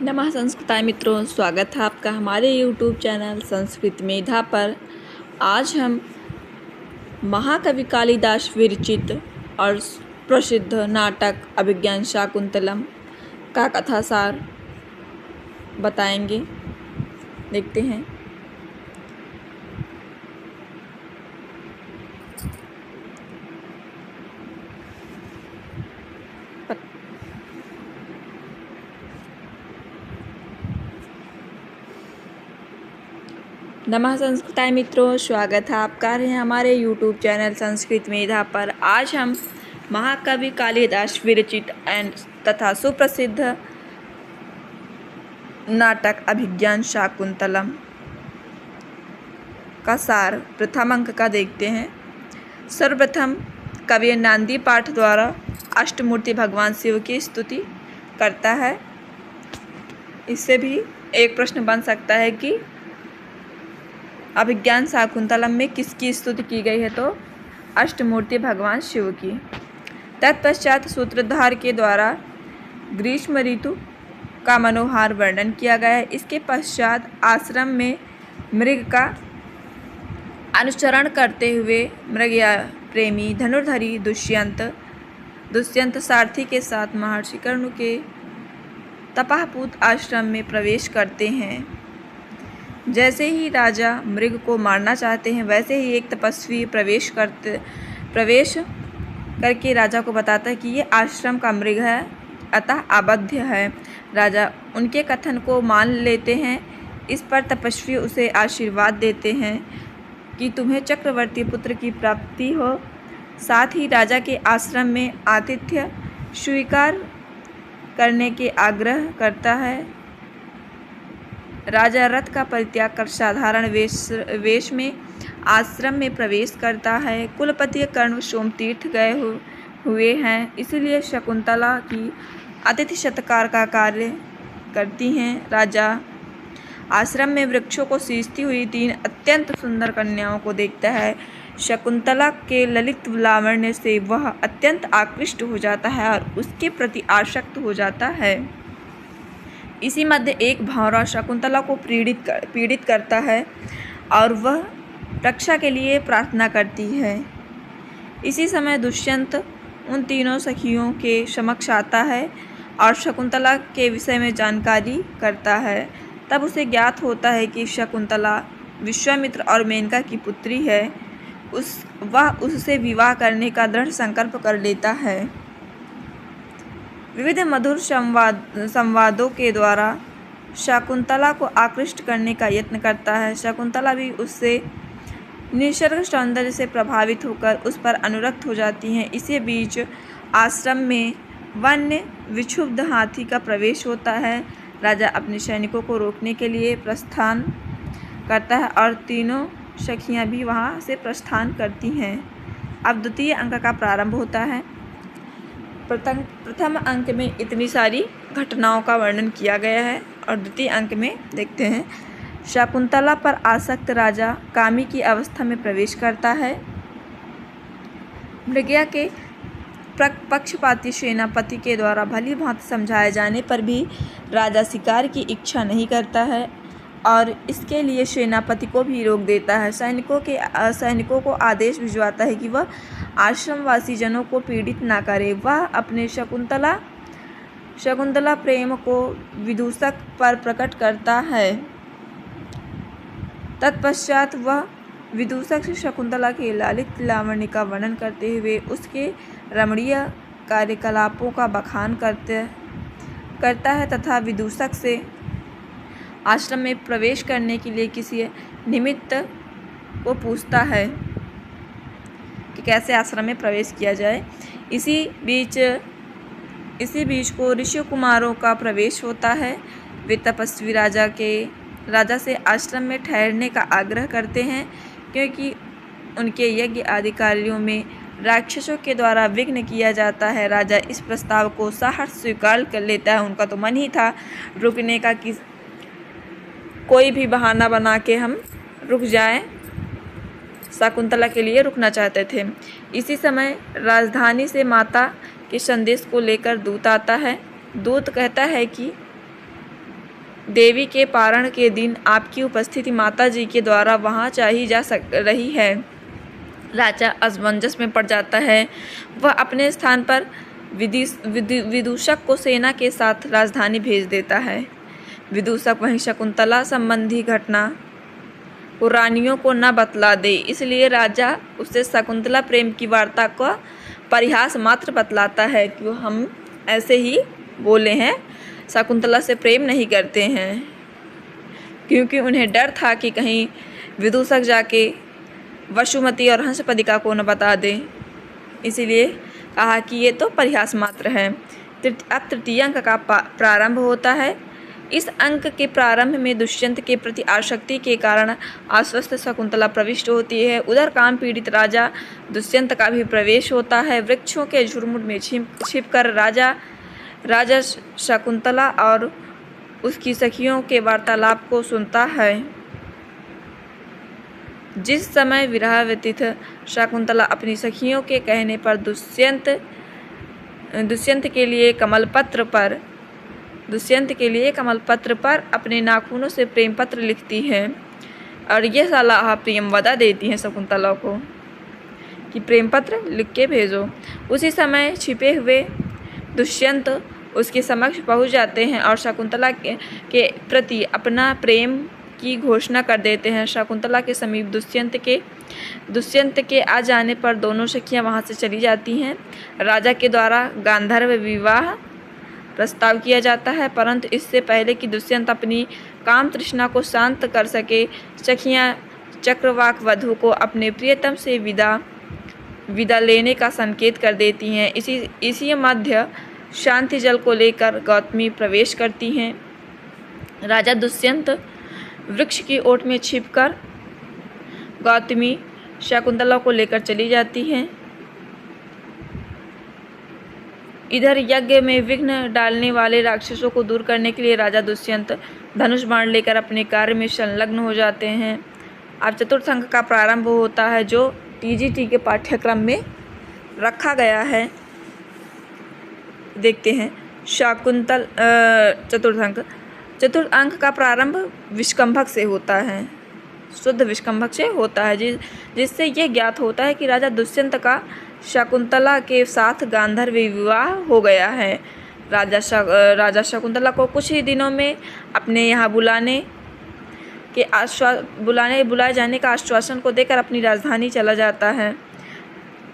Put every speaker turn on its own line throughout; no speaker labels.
नमः संस्कृताय मित्रों, स्वागत है आपका हमारे YouTube चैनल संस्कृत मेधा पर। आज हम महाकवि कालिदास विरचित और प्रसिद्ध नाटक अभिज्ञान शाकुंतलम का कथासार बताएंगे। देखते हैं। नमः संस्कृताय मित्रों, स्वागत है आपका है हमारे YouTube चैनल संस्कृत मेधा पर। आज हम महाकवि कालिदास विरचित एंड तथा सुप्रसिद्ध नाटक अभिज्ञान शाकुंतलम का सार प्रथम अंक का देखते हैं। सर्वप्रथम कवि नांदी पाठ द्वारा अष्टमूर्ति भगवान शिव की स्तुति करता है। इससे भी एक प्रश्न बन सकता है कि अभिज्ञान शाकुंतलम में किसकी स्तुति की गई है, तो अष्टमूर्ति भगवान शिव की। तत्पश्चात सूत्रधार के द्वारा ग्रीष्म ऋतु का मनोहार वर्णन किया गया है। इसके पश्चात आश्रम में मृग का अनुसरण करते हुए मृगया प्रेमी धनुर्धरी दुष्यंत सारथी के साथ महर्षि कर्ण के तपापूत आश्रम में प्रवेश करते हैं। जैसे ही राजा मृग को मारना चाहते हैं, वैसे ही एक तपस्वी प्रवेश करके राजा को बताता है कि ये आश्रम का मृग है, अतः अबाध्य है। राजा उनके कथन को मान लेते हैं। इस पर तपस्वी उसे आशीर्वाद देते हैं कि तुम्हें चक्रवर्ती पुत्र की प्राप्ति हो। साथ ही राजा के आश्रम में आतिथ्य स्वीकार करने के आग्रह करता है। राजा रथ का परित्याग कर साधारण वेश में आश्रम में प्रवेश करता है। कुलपति कर्ण सोमतीर्थ गए हुए हैं, इसलिए शकुंतला की अतिथि सत्कार का कार्य करती हैं। राजा आश्रम में वृक्षों को सींचती हुई 3 अत्यंत सुंदर कन्याओं को देखता है। शकुंतला के ललित लावण्य से वह अत्यंत आकृष्ट हो जाता है और उसके प्रति आसक्त हो जाता है। इसी मध्य एक भंवरा शकुंतला को पीड़ित करता है और वह रक्षा के लिए प्रार्थना करती है। इसी समय दुष्यंत उन तीनों सखियों के समक्ष आता है और शकुंतला के विषय में जानकारी करता है। तब उसे ज्ञात होता है कि शकुंतला विश्वामित्र और मेनका की पुत्री है। वह उससे विवाह करने का दृढ़ संकल्प कर लेता है। विविध मधुर संवादों के द्वारा शकुंतला को आकृष्ट करने का यत्न करता है। शकुंतला भी उससे निसर्ग सौंदर्य से प्रभावित होकर उस पर अनुरक्त हो जाती हैं। इसी बीच आश्रम में वन्य विक्षुब्ध हाथी का प्रवेश होता है। राजा अपने सैनिकों को रोकने के लिए प्रस्थान करता है और तीनों सखियां भी वहां से प्रस्थान करती हैं। अब द्वितीय अंक का प्रारंभ होता है। प्रथम अंक में इतनी सारी घटनाओं का वर्णन किया गया है और द्वितीय अंक में देखते हैं। शकुंतला पर आसक्त राजा कामी की अवस्था में प्रवेश करता है। मृगया के पक्षपाती सेनापति के द्वारा भली भांति समझाए जाने पर भी राजा शिकार की इच्छा नहीं करता है और इसके लिए सेनापति को भी रोक देता है। सैनिकों को आदेश भिजवाता है कि वह आश्रमवासी जनों को पीड़ित ना करे। वह अपने शकुंतला प्रेम को विदूषक पर प्रकट करता है। तत्पश्चात वह विदूषक से शकुंतला के ललित लावण्य का वर्णन करते हुए उसके रमणीय कार्यकलापों का बखान करता है तथा विदूषक से आश्रम में प्रवेश करने के लिए किसी निमित्त को पूछता है कि कैसे आश्रम में प्रवेश किया जाए। इसी बीच को ऋषि कुमारों का प्रवेश होता है। वे तपस्वी राजा से आश्रम में ठहरने का आग्रह करते हैं, क्योंकि उनके यज्ञ आदि कार्यों में राक्षसों के द्वारा विघ्न किया जाता है। राजा इस प्रस्ताव को सहर्ष स्वीकार कर लेता है। उनका तो मन ही था रुकने का कि कोई भी बहाना बना के हम रुक जाएं। शकुंतला के लिए रुकना चाहते थे। इसी समय राजधानी से माता के संदेश को लेकर दूत आता है। दूत कहता है कि देवी के पारण के दिन आपकी उपस्थिति माता जी के द्वारा वहाँ चाही जा रही है। राजा असमंजस में पड़ जाता है। वह अपने स्थान पर विदूषक को सेना के साथ राजधानी भेज देता है। विदूषक वहीं शकुंतला संबंधी घटना को रानियों को न बतला दे, इसलिए राजा उससे शकुंतला प्रेम की वार्ता का परिहास मात्र बतलाता है कि हम ऐसे ही बोले हैं, शकुंतला से प्रेम नहीं करते हैं, क्योंकि उन्हें डर था कि कहीं विदूषक जाके वसुमती और हंसपदिका को न बता दें, इसीलिए कहा कि ये तो परिहास मात्र है। अब तृतीय अंक का प्रारंभ होता है। इस अंक के प्रारंभ में दुष्यंत के प्रति आसक्ति के कारण आश्वस्त शकुंतला प्रविष्ट होती है। उधर काम पीड़ित राजा दुष्यंत का भी प्रवेश होता है। वृक्षों के झुरमुट में छिपकर राजा शकुंतला और उसकी सखियों के वार्तालाप को सुनता है। जिस समय विरह व्यतीत शकुंतला अपनी सखियों के कहने पर दुष्यंत के लिए कमलपत्र पर अपने नाखूनों से प्रेम पत्र लिखती है और यह सलाह प्रियंवदा देती है शकुंतला को कि प्रेम पत्र लिख के भेजो। उसी समय छिपे हुए दुष्यंत उसके समक्ष पहुंच जाते हैं और शकुंतला के प्रति अपना प्रेम की घोषणा कर देते हैं। शकुंतला के समीप दुष्यंत के आ जाने पर दोनों सखियां वहां से चली जाती हैं। राजा के द्वारा गांधर्व विवाह प्रस्ताव किया जाता है, परंतु इससे पहले कि दुष्यंत अपनी काम तृष्णा को शांत कर सके, सखियां चक्रवाक वधु को अपने प्रियतम से विदा लेने का संकेत कर देती हैं। इसी मध्य शांति जल को लेकर गौतमी प्रवेश करती हैं। राजा दुष्यंत वृक्ष की ओट में छिपकर गौतमी शकुंतला को लेकर चली जाती हैं। इधर यज्ञ में विघ्न डालने वाले राक्षसों को दूर करने के लिए राजा दुष्यंत धनुष बाण लेकर अपने कार्य में संलग्न हो जाते हैं। अब चतुर्थ अंक का प्रारंभ होता है, जो टीजीटी के पाठ्यक्रम में रखा गया है। देखते हैं चतुर्थ अंक का प्रारंभ विष्कंभक से होता है, शुद्ध विष्कंभक से होता है, जिससे यह ज्ञात होता है कि राजा दुष्यंत का शकुंतला के साथ गांधर्व विवाह हो गया है। राजा शकुंतला को कुछ ही दिनों में अपने यहाँ बुलाए जाने का आश्वासन को देकर अपनी राजधानी चला जाता है।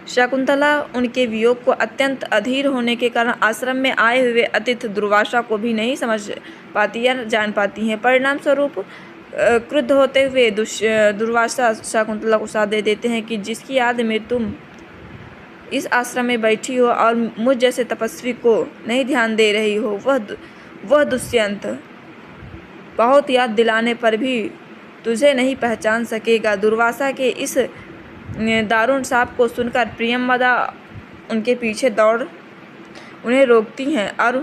शकुंतला उनके वियोग को अत्यंत अधीर होने के कारण आश्रम में आए हुए अतिथि दुर्वासा को भी नहीं समझ पाती या जान पाती हैं। परिणाम स्वरूप क्रुद्ध होते हुए दुर्वासा शकुंतला को साथ दे देते हैं कि जिसकी याद में तुम इस आश्रम में बैठी हो और मुझ जैसे तपस्वी को नहीं ध्यान दे रही हो, वह दुष्यंत बहुत याद दिलाने पर भी तुझे नहीं पहचान सकेगा। दुर्वासा के इस दारुण शाप को सुनकर प्रियंवदा उनके पीछे दौड़ उन्हें रोकती हैं और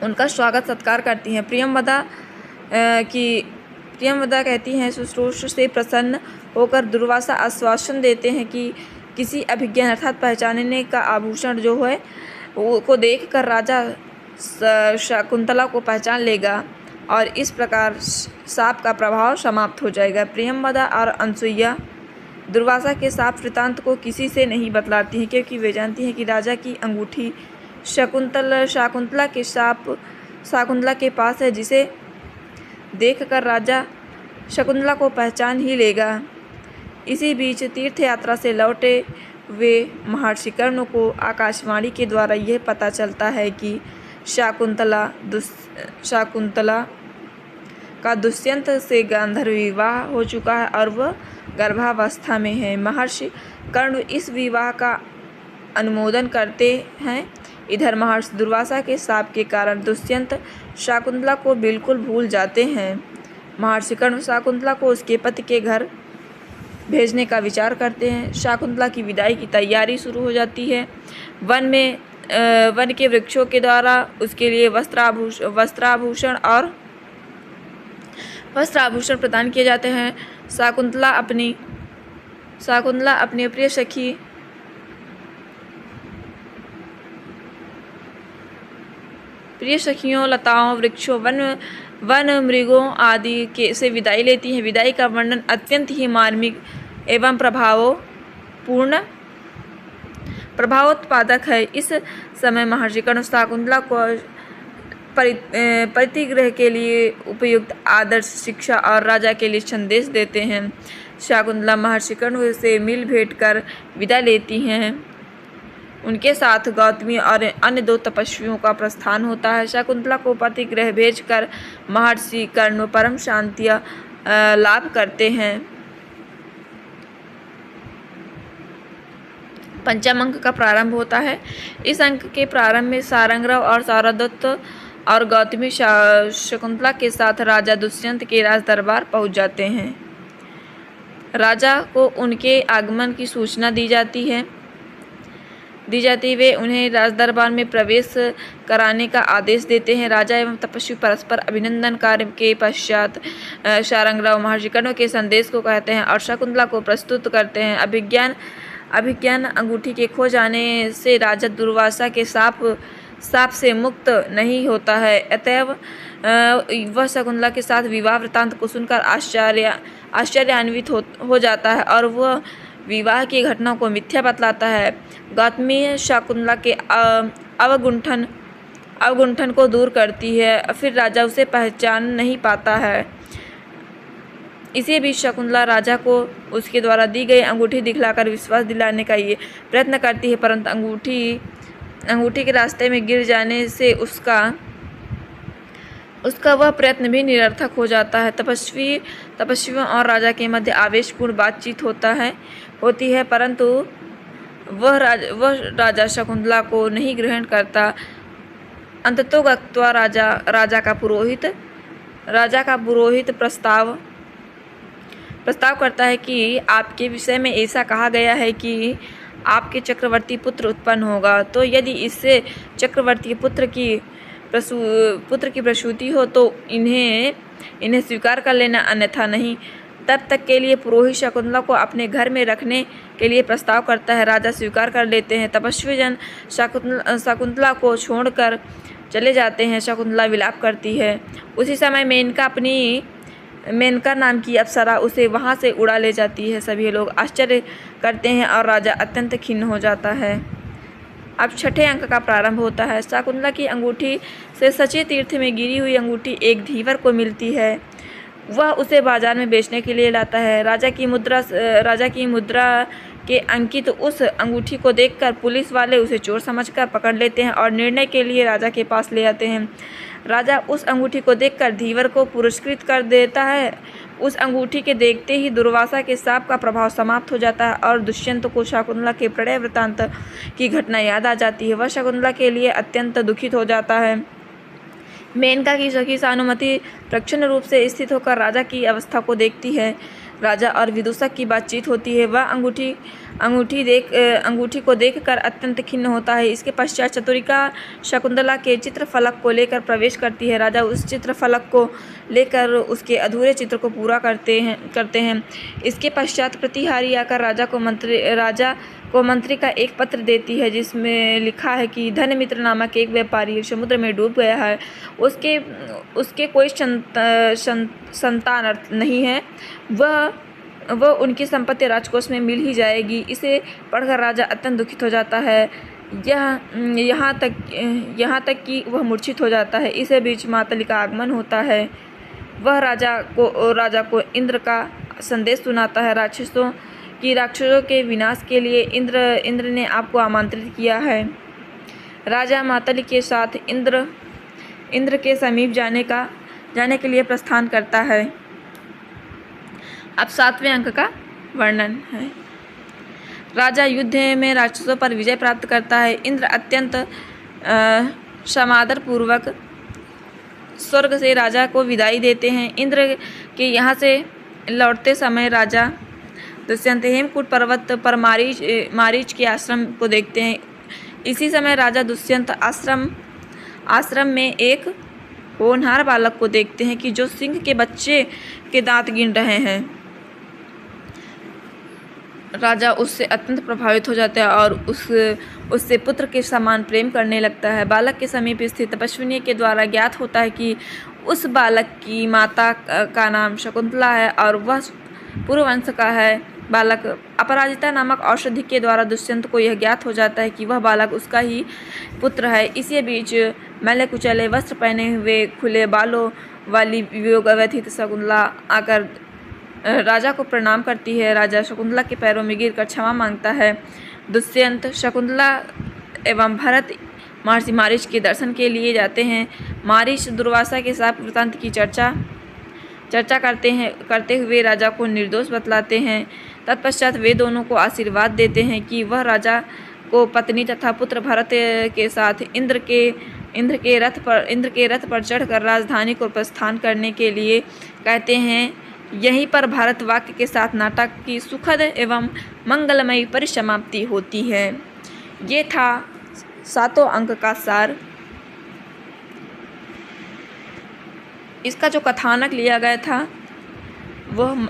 उनका स्वागत सत्कार करती हैं। प्रियंवदा कहती हैं, शुश्रूष से प्रसन्न होकर दुर्वासा आश्वासन देते हैं कि किसी अभिज्ञान अर्थात पहचानने का आभूषण जो है को देखकर राजा शकुंतला को पहचान लेगा और इस प्रकार शाप का प्रभाव समाप्त हो जाएगा। प्रियंवदा और अनसुईया दुर्वासा के शाप वृतांत को किसी से नहीं बतलाती हैं, क्योंकि वे जानती हैं कि राजा की अंगूठी शकुंतला के पास है, जिसे देखकर राजा शकुंतला को पहचान ही लेगा। इसी बीच तीर्थ यात्रा से लौटे वे महर्षि कर्ण को आकाशवाणी के द्वारा यह पता चलता है कि शकुंतला का दुष्यंत से गांधर्व विवाह हो चुका है और वह गर्भावस्था में है। महर्षि कर्ण इस विवाह का अनुमोदन करते हैं। इधर महर्षि दुर्वासा के शाप के कारण दुष्यंत शकुंतला को बिल्कुल भूल जाते हैं। महर्षि कर्ण शकुंतला को उसके पति के घर भेजने का विचार करते हैं। शकुंतला की विदाई की तैयारी शुरू हो जाती है। वन के वृक्षों के द्वारा उसके लिए वस्त्राभूषण प्रदान किए जाते हैं। शकुंतला अपनी प्रिय सखियों, लताओं, वृक्षों, वन वन मृगों आदि के से विदाई लेती हैं। विदाई का वर्णन अत्यंत ही मार्मिक एवं प्रभावोत्पादक है। इस समय महर्षि कर्ण शकुंतला को परितिग्रह के लिए उपयुक्त आदर्श शिक्षा और राजा के लिए संदेश देते हैं। शकुंतला महर्षि कर्ण से मिल भेंट कर विदा लेती हैं। उनके साथ गौतमी और अन्य 2 तपस्वियों का प्रस्थान होता है। शकुंतला को प्रतिगृह भेजकर महर्षि कर्ण परम शांति लाभ करते हैं। पंचम अंक का प्रारंभ होता है। इस अंक के प्रारंभ में सारंगराव और सारदत्त और गौतमी शकुंतला के साथ राजा दुष्यंत के राज दरबार पहुंच जाते हैं। राजा को उनके आगमन की सूचना दी जाती वे उन्हें राज दरबार में प्रवेश कराने का आदेश देते हैं। राजा एवं तपस्वी परस्पर अभिनंदन कार्य के पश्चात सारंगराव महर्षि कर्ण के संदेश को कहते हैं और शकुंतला को प्रस्तुत करते हैं। अभिज्ञान अंगूठी के खो जाने से राजा दुर्वासा के साप से मुक्त नहीं होता है। अतएव वह शकुंतला के साथ विवाह वृतांत को सुनकर आश्चर्यान्वित हो जाता है और वह विवाह की घटना को मिथ्या बतलाता है। गौतमी शकुंतला के अवगुंठन को दूर करती है, फिर राजा उसे पहचान नहीं पाता है। इसी बीच शकुंतला राजा को उसके द्वारा दी गई अंगूठी दिखलाकर विश्वास दिलाने का ये प्रयत्न करती है, परंतु अंगूठी के रास्ते में गिर जाने से उसका वह प्रयत्न भी निरर्थक हो जाता है। तपस्वियों और राजा के मध्य आवेशपूर्ण बातचीत होती है, परंतु वह राजा शकुंतला को नहीं ग्रहण करता। अंततोगत्वा राजा का पुरोहित प्रस्ताव करता है कि आपके विषय में ऐसा कहा गया है कि आपके चक्रवर्ती पुत्र उत्पन्न होगा, तो यदि इससे चक्रवर्ती पुत्र की प्रसूति हो तो इन्हें स्वीकार कर लेना, अन्यथा नहीं। तब तक के लिए पुरोहित शकुंतला को अपने घर में रखने के लिए प्रस्ताव करता है। राजा स्वीकार कर लेते हैं। तपस्वी जन शकुंतला को छोड़कर चले जाते हैं। शकुंतला विलाप करती है। उसी समय मेनका नाम की अप्सरा उसे वहां से उड़ा ले जाती है। सभी लोग आश्चर्य करते हैं और राजा अत्यंत खिन्न हो जाता है। अब छठे अंक का प्रारंभ होता है। शकुंतला की अंगूठी से सचे तीर्थ में गिरी हुई अंगूठी एक धीवर को मिलती है। वह उसे बाजार में बेचने के लिए लाता है। राजा की मुद्रा के अंकित उस अंगूठी को देखकर पुलिस वाले उसे चोर समझकर पकड़ लेते हैं और निर्णय के लिए राजा के पास ले आते हैं। राजा उस अंगूठी को देखकर धीवर को पुरस्कृत कर देता है। उस अंगूठी के देखते ही दुर्वासा के शाप का प्रभाव समाप्त हो जाता है और दुष्यंत को शकुंतला के प्रणय वृत्तांत की घटना याद आ जाती है। वह शकुंतला के लिए अत्यंत दुखित हो जाता है। मेनका की सखी सानुमति प्रच्छन्न रूप से स्थित होकर राजा की अवस्था को देखती है। राजा और विदूषक की बातचीत होती है। वह अंगूठी को देखकर अत्यंत खिन्न होता है। इसके पश्चात चतुरिका शकुंतला के चित्रफलक को लेकर प्रवेश करती है। राजा उस चित्रफलक को लेकर उसके अधूरे चित्र को पूरा करते हैं। इसके पश्चात प्रतिहारी आकर राजा को मंत्री का एक पत्र देती है, जिसमें लिखा है कि धनमित्र नामक एक व्यापारी समुद्र में डूब गया है। उसके कोई संतान नहीं है। वह उनकी संपत्ति राजकोष में मिल ही जाएगी। इसे पढ़कर राजा अत्यंत दुखित हो जाता है। यहाँ तक कि वह मूर्छित हो जाता है। इसी बीच मातली का आगमन होता है। वह राजा को इंद्र का संदेश सुनाता है। राक्षसों के विनाश के लिए इंद्र ने आपको आमंत्रित किया है। राजा मातली के साथ इंद्र के समीप जाने के लिए प्रस्थान करता है। अब 7वें अंक का वर्णन है। राजा युद्ध में राक्षसों पर विजय प्राप्त करता है। इंद्र अत्यंत समादर पूर्वक स्वर्ग से राजा को विदाई देते हैं। इंद्र के यहाँ से लौटते समय राजा दुष्यंत हेमकूट पर्वत पर मारीच के आश्रम को देखते हैं। इसी समय राजा दुष्यंत आश्रम में एक होनहार बालक को देखते हैं कि जो सिंह के बच्चे के दांत गिन रहे हैं। राजा उससे अत्यंत प्रभावित हो जाता है और उससे पुत्र के समान प्रेम करने लगता है। बालक के समीप स्थित तपस्विनी के द्वारा ज्ञात होता है कि उस बालक की माता का नाम शकुंतला है और वह पुरुवंश का है। बालक अपराजिता नामक औषधि के द्वारा दुष्यंत को यह ज्ञात हो जाता है कि वह बालक उसका ही पुत्र है। इसी बीच मैले कुचले वस्त्र पहने हुए खुले बालों वाली वियोग व्यथित शकुंतला आकर राजा को प्रणाम करती है। राजा शकुंतला के पैरों में गिरकर क्षमा मांगता है। दुष्यंत, शकुंतला एवं भरत महर्षि मारीच के दर्शन के लिए जाते हैं। मारीच दुर्वासा के साथ वृत्तांत की चर्चा करते हुए राजा को निर्दोष बतलाते हैं। तत्पश्चात वे दोनों को आशीर्वाद देते हैं कि वह राजा को पत्नी तथा पुत्र भरत के साथ इंद्र के रथ पर चढ़कर राजधानी को प्रस्थान करने के लिए कहते हैं। यहीं पर भारत वाक्य के साथ नाटक की सुखद एवं मंगलमयी परिसमाप्ति होती है। ये था 7 अंक का सार। इसका जो कथानक लिया गया था वह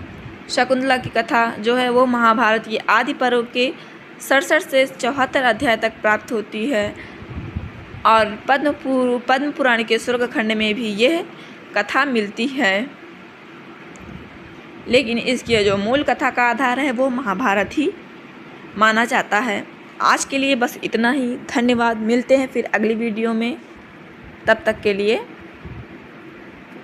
शकुंतला की कथा जो है वो महाभारत के आदि पर्व के 67 से 74 अध्याय तक प्राप्त होती है और पद्म पुराण के स्वर्ग खंड में भी यह कथा मिलती है, लेकिन इसकी जो मूल कथा का आधार है वो महाभारत ही माना जाता है। आज के लिए बस इतना ही। धन्यवाद। मिलते हैं फिर अगली वीडियो में। तब तक के लिए